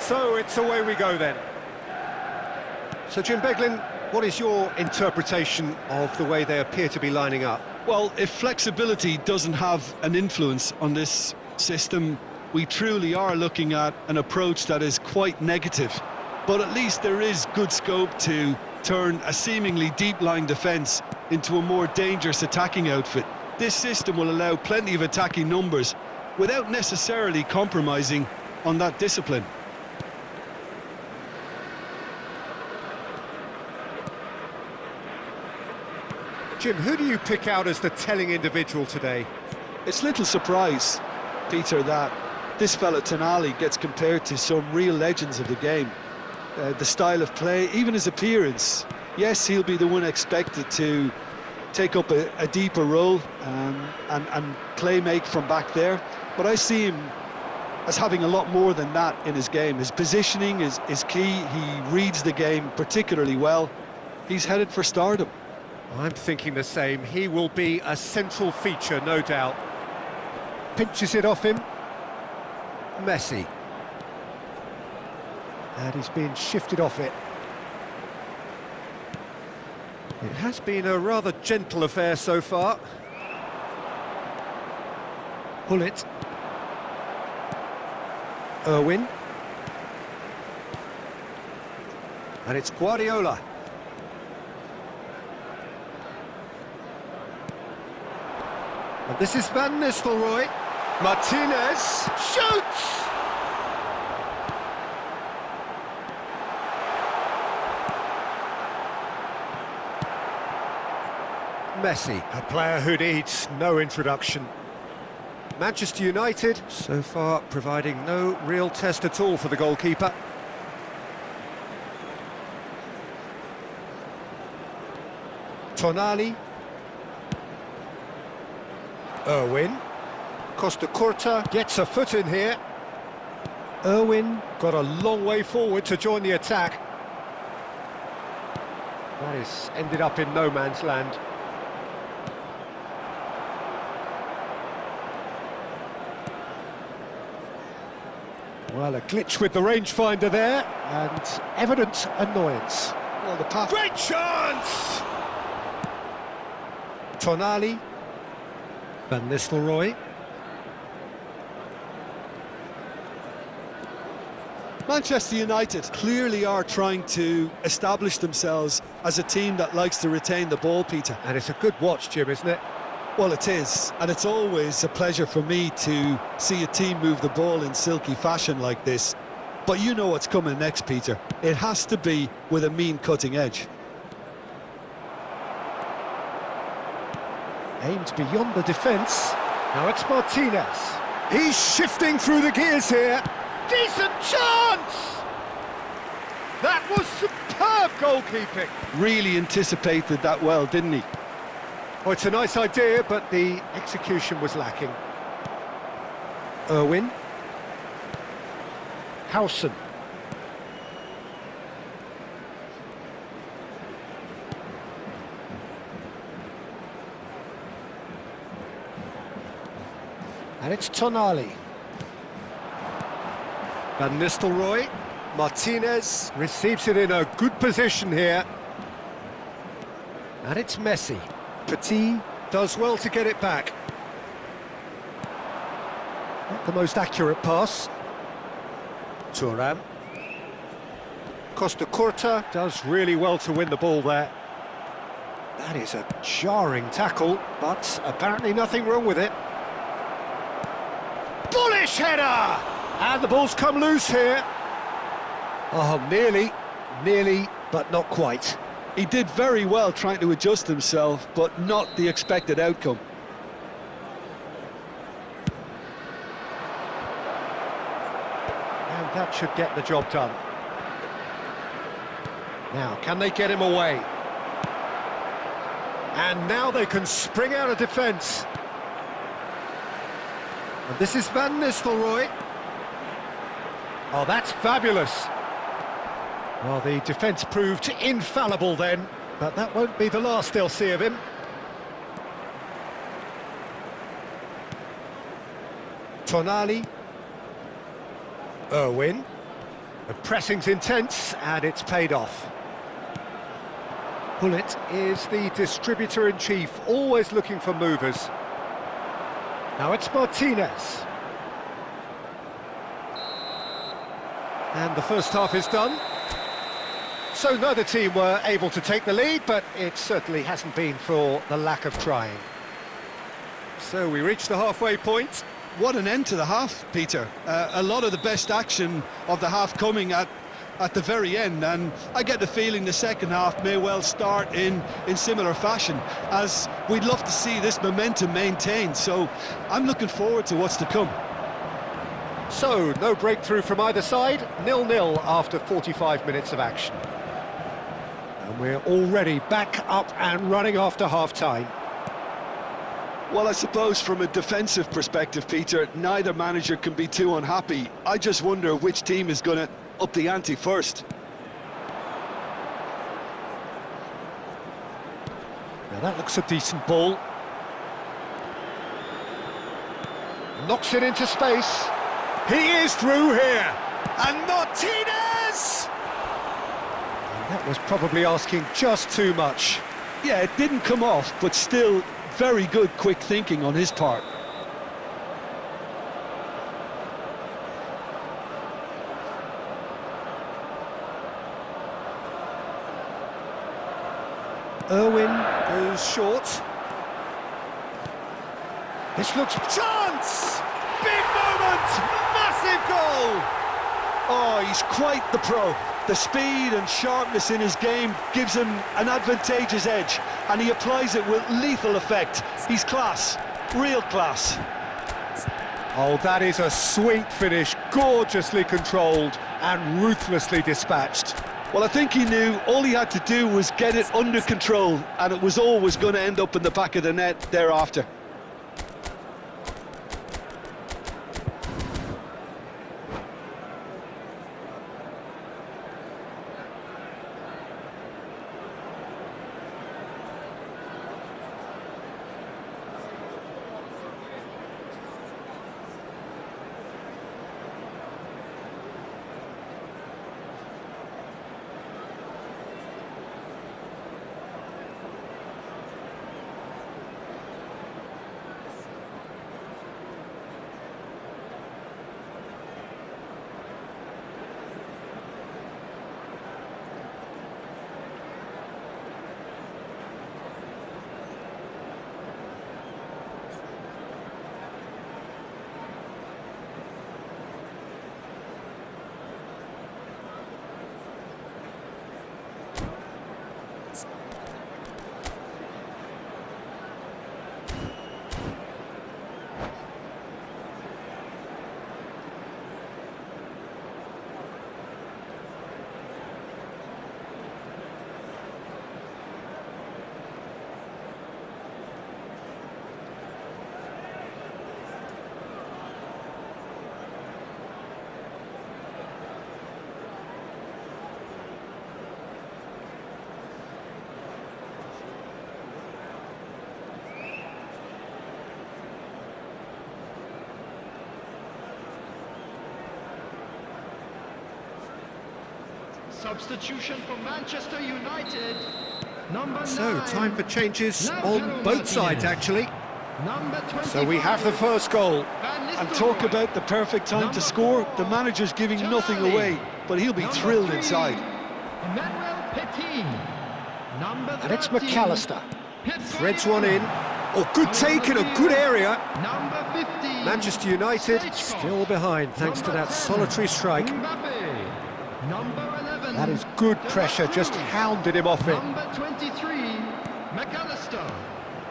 So it's away we go then. So Jim Beglin, what is your interpretation of the way they appear to be lining up? Well, if flexibility doesn't have an influence on this system, we truly are looking at an approach that is quite negative. But at least there is good scope to turn a seemingly deep-lying defence into a more dangerous attacking outfit. This system will allow plenty of attacking numbers without necessarily compromising on that discipline. Jim, who do you pick out as the telling individual today? It's little surprise, Peter, that this fella Tonali gets compared to some real legends of the game. The style of play, even his appearance. Yes, he'll be the one expected to take up a deeper role and play make from back there. But I see him as having a lot more than that in his game. His positioning is key. He reads the game particularly well. He's headed for stardom. I'm thinking the same. He will be a central feature, no doubt. Pinches it off him. Messi. And he's being shifted off it. It has been a rather gentle affair so far. Pull it. Irwin. And it's Guardiola. And this is Van Nistelrooy. Martinez shoots! Messi, a player who needs no introduction. Manchester United, so far providing no real test at all for the goalkeeper. Tonali. Irwin. Costa Curta gets a foot in here. Irwin got a long way forward to join the attack. That is ended up in no man's land. Well, a glitch with the rangefinder there, and evident annoyance. Well, the pass. Great chance! Tonali. Van Nistelrooy. Manchester United clearly are trying to establish themselves as a team that likes to retain the ball, Peter. And it's a good watch, Jim, isn't it? Well, it is, and it's always a pleasure for me to see a team move the ball in silky fashion like this. But you know what's coming next, Peter. It has to be with a mean cutting edge. Aimed beyond the defence. Now it's Martinez. He's shifting through the gears here. Decent chance! That was superb goalkeeping. Really anticipated that well, didn't he? Oh, it's a nice idea, but the execution was lacking. Irwin. Howson. And it's Tonali. Van Nistelrooy. Martinez receives it in a good position here. And it's Messi. Petit does well to get it back. Not the most accurate pass. Thuram. Costa Curta does really well to win the ball there. That is a jarring tackle, but apparently nothing wrong with it. Bullish header! And the ball's come loose here. Oh, nearly, but not quite. He did very well trying to adjust himself, but not the expected outcome. And that should get the job done. Now, can they get him away? And now they can spring out of defence. And this is Van Nistelrooy. Oh, that's fabulous. Well, the defence proved infallible then, but that won't be the last they'll see of him. Tonali. Irwin. The pressing's intense, and it's paid off. Bullet is the distributor-in-chief, always looking for movers. Now it's Martinez. And the first half is done. So neither team were able to take the lead, but it certainly hasn't been for the lack of trying. So we reach the halfway point. What an end to the half, Peter. A lot of the best action of the half coming at the very end, and I get the feeling the second half may well start in similar fashion, as we'd love to see this momentum maintained. So I'm looking forward to what's to come. So, no breakthrough from either side, 0-0 after 45 minutes of action. And we're already back up and running after half-time. Well, I suppose from a defensive perspective, Peter, neither manager can be too unhappy. I just wonder which team is going to up the ante first. Now that looks a decent ball. Knocks it into space. He is through here. And Martinez! And that was probably asking just too much. Yeah, it didn't come off, but still very good quick thinking on his part. Irwin goes short. This looks... Chance! Big moment! Massive goal! Oh, he's quite the pro. The speed and sharpness in his game gives him an advantageous edge, and he applies it with lethal effect. He's class, real class. Oh, that is a sweet finish, gorgeously controlled and ruthlessly dispatched. Well, I think he knew all he had to do was get it under control, and it was always going to end up in the back of the net thereafter. Substitution for Manchester United. Number So, 9. time for changes Now on Martinez. both sides, actually. Number 25. So we have the first goal. And talk about the perfect time to score. The manager's giving nothing away, but he'll be thrilled inside. Emmanuel Petit. Number And it's 13. McAllister. Threads one in. Oh, good take in a good area. Number 15. Manchester United still behind thanks to that solitary strike. Mbappe. Number 11. That is good pressure, just hounded him off it. Number 23. McAllister.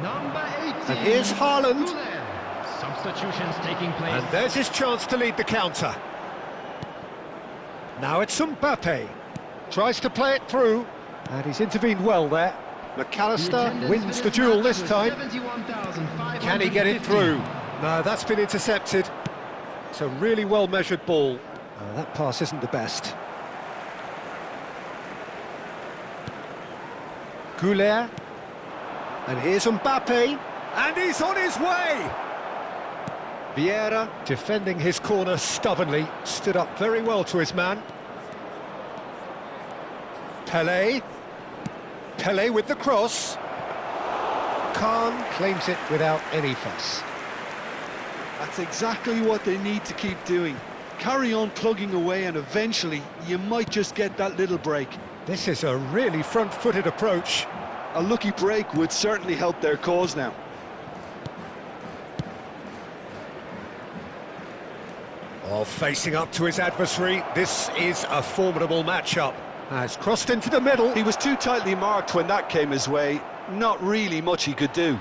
Number 18. And here's Haaland. Substitutions taking place. And there's his chance to lead the counter. Now it's Mbappe. Tries to play it through. And he's intervened well there. McAllister wins the duel this time. Can he get it through? No, that's been intercepted. It's a really well-measured ball. That pass isn't the best. Goulet. And here's Mbappe. And he's on his way! Vieira, defending his corner stubbornly, stood up very well to his man. Pelé. Pelé with the cross. Khan claims it without any fuss. That's exactly what they need to keep doing. Carry on plugging away and eventually you might just get that little break. This is a really front-footed approach. A lucky break would certainly help their cause now. Oh, facing up to his adversary, this is a formidable matchup. Has crossed into the middle. He was too tightly marked when that came his way. Not really much he could do.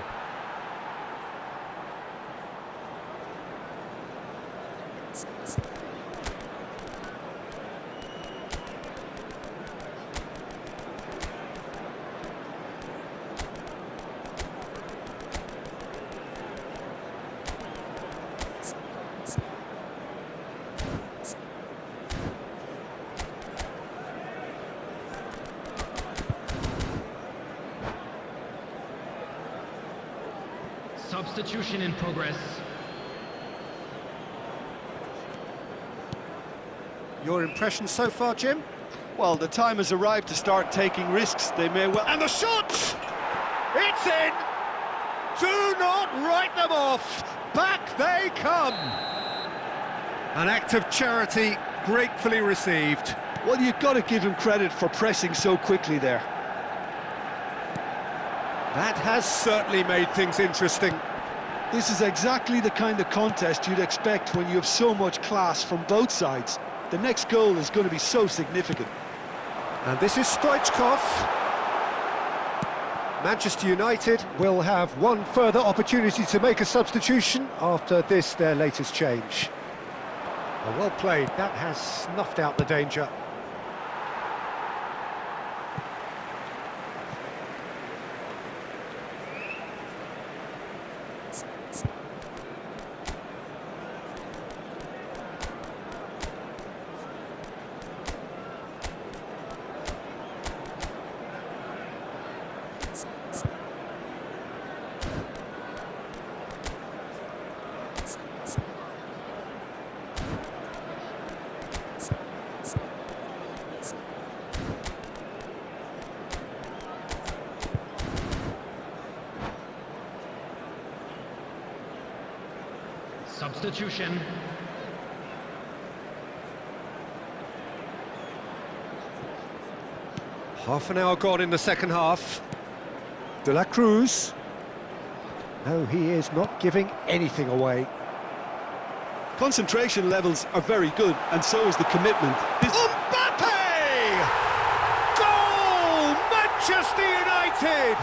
Substitution in progress. Your impression so far, Jim? Well, the time has arrived to start taking risks. They may well... And the shot! It's in! Do not write them off! Back they come! An act of charity gratefully received. Well, you've got to give him credit for pressing so quickly there. That has certainly made things interesting. This is exactly the kind of contest you'd expect when you have so much class from both sides. The next goal is going to be so significant. And this is Stoichkov. Manchester United will have one further opportunity to make a substitution after this, their latest change. Well played, that has snuffed out the danger. Substitution. Half an hour gone in the second half. De la Cruz. No, he is not giving anything away. Concentration levels are very good, and so is the commitment. Mbappe! Goal! Manchester United!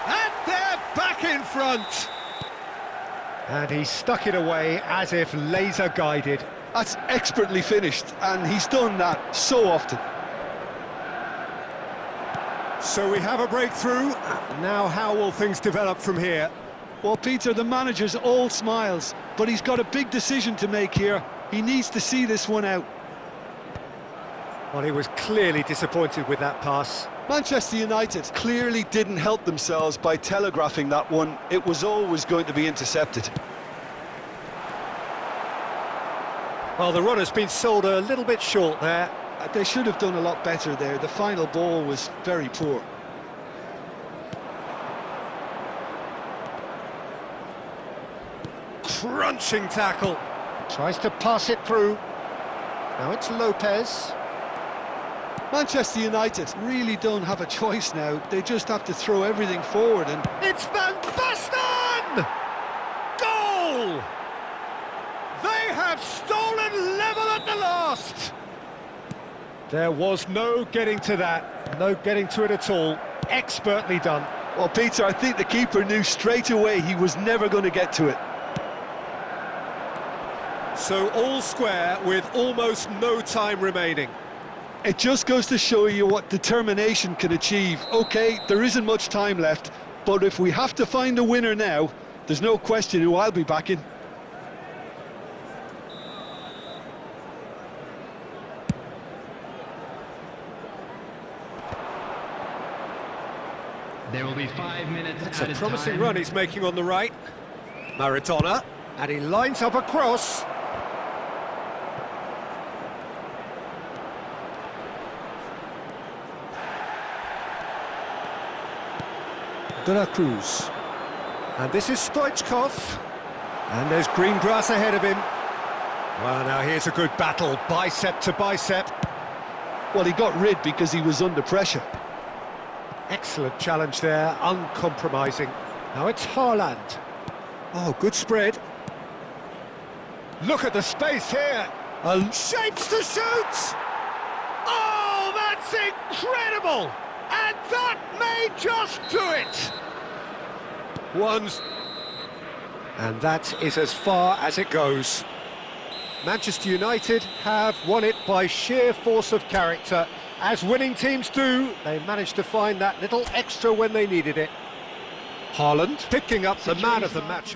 And they're back in front. And he stuck it away as if laser-guided. That's expertly finished, and he's done that so often. So we have a breakthrough. Now how will things develop from here? Well, Peter, the manager's all smiles, but he's got a big decision to make here. He needs to see this one out. Well, he was clearly disappointed with that pass. Manchester United clearly didn't help themselves by telegraphing that one. It was always going to be intercepted. Well, the run has been sold a little bit short there. They should have done a lot better there. The final ball was very poor. Crunching tackle. Tries to pass it through. Now it's Lopez. Manchester United really don't have a choice now. They just have to throw everything forward and... It's Van Basten! Goal! They have stolen level at the last! There was no getting to that. No getting to it at all. Expertly done. Well, Peter, I think the keeper knew straight away he was never going to get to it. So all square with almost no time remaining. It just goes to show you what determination can achieve. OK, there isn't much time left, but if we have to find a winner now, there's no question who I'll be backing. There will be 5 minutes It's at a a promising time. run he's making on the right. Maradona, and he lines up a cross. De La Cruz. And this is Stoichkov. And there's green grass ahead of him. Well, now here's a good battle, bicep to bicep. Well, he got rid because he was under pressure. Excellent challenge there, uncompromising. Now it's Haaland. Oh, good spread. Look at the space here. Shapes to shoot! Oh, that's incredible! And that may just do it! And that is as far as it goes. Manchester United have won it by sheer force of character. As winning teams do, they managed to find that little extra when they needed it. Haaland picking up the man of the match.